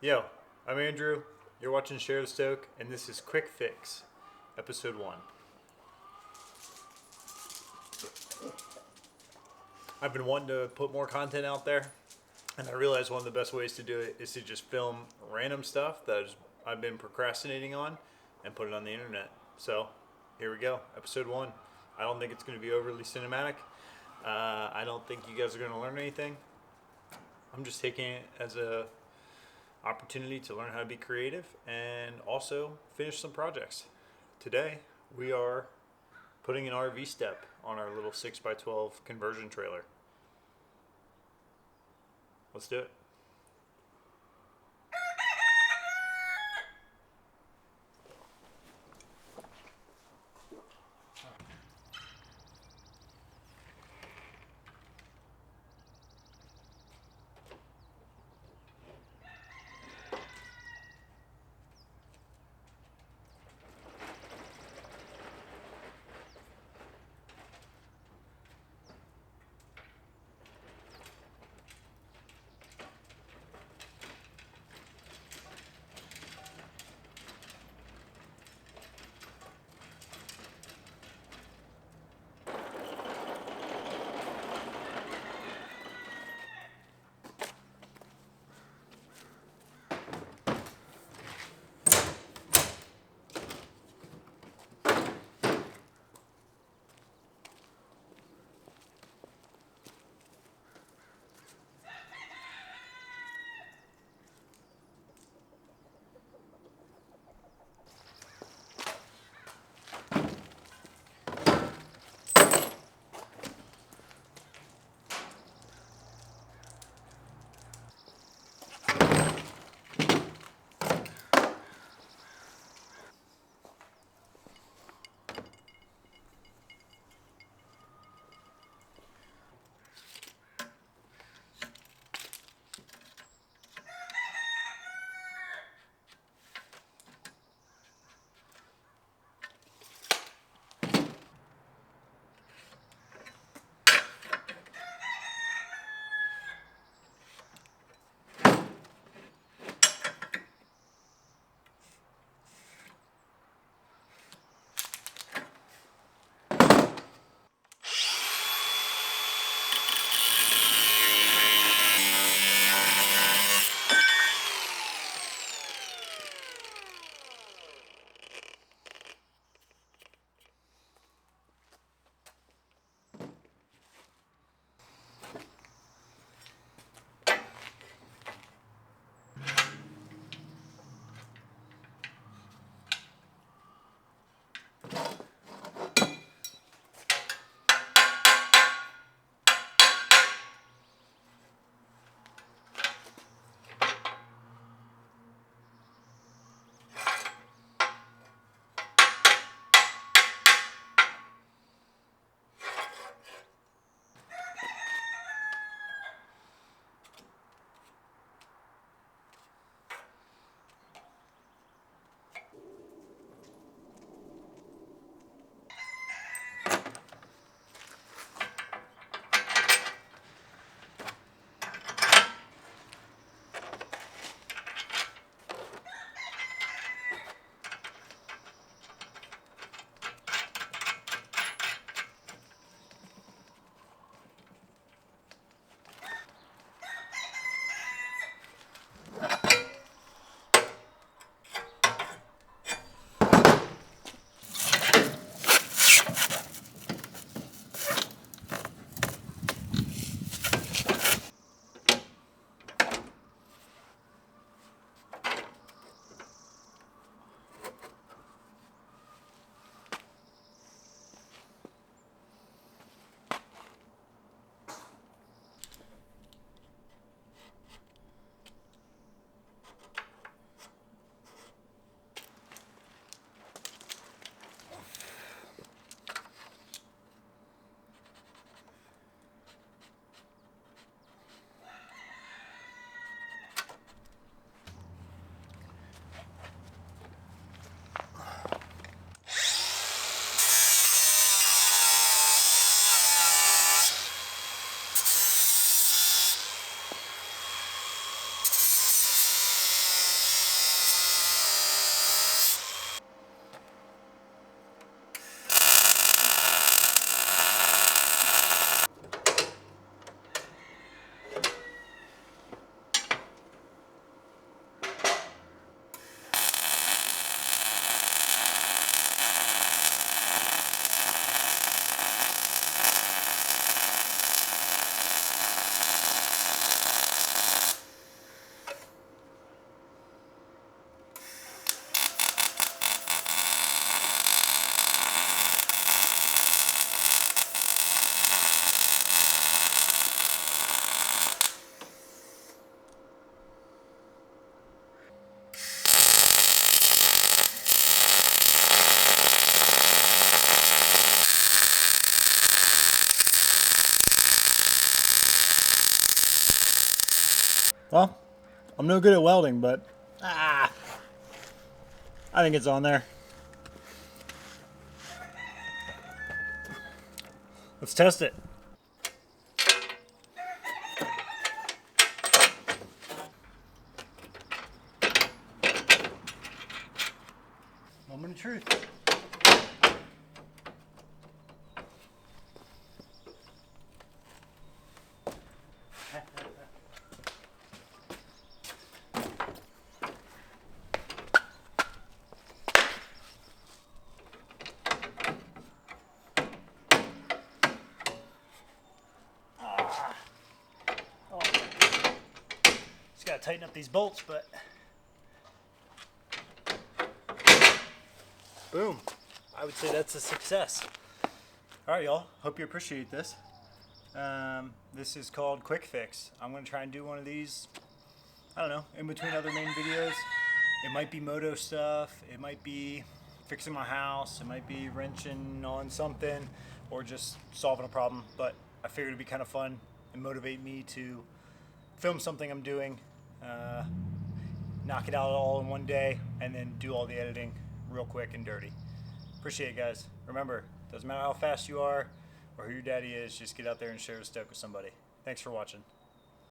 Yo, I'm Andrew. You're watching Share the Stoke, and this is Quick Fix, Episode 1. I've been wanting to put more content out there, and I realized one of the best ways to do it is to just film random stuff that I've been procrastinating on and put it on the internet. So, here we go, Episode 1. I don't think it's going to be overly cinematic. I don't think you guys are going to learn anything. I'm just taking it as a opportunity to learn how to be creative and also finish some projects. Today, we are putting an RV step on our little 6x12 conversion trailer. Let's do it. Well, I'm no good at welding, but I think it's on there. Let's test it. Moment of truth. Just gotta tighten up these bolts, but boom. I would say that's a success. All right, y'all. Hope you appreciate this. This is called Quick Fix. I'm gonna try and do one of these, I don't know, in between other main videos. It might be moto stuff, it might be fixing my house, it might be wrenching on something, or just solving a problem. But I figured it'd be kind of fun and motivate me to film something I'm doing, knock it out all in one day, and then do all the editing real quick and dirty. Appreciate it, guys. Remember, doesn't matter how fast you are or who your daddy is, just get out there and share a stoke with somebody. Thanks for watching.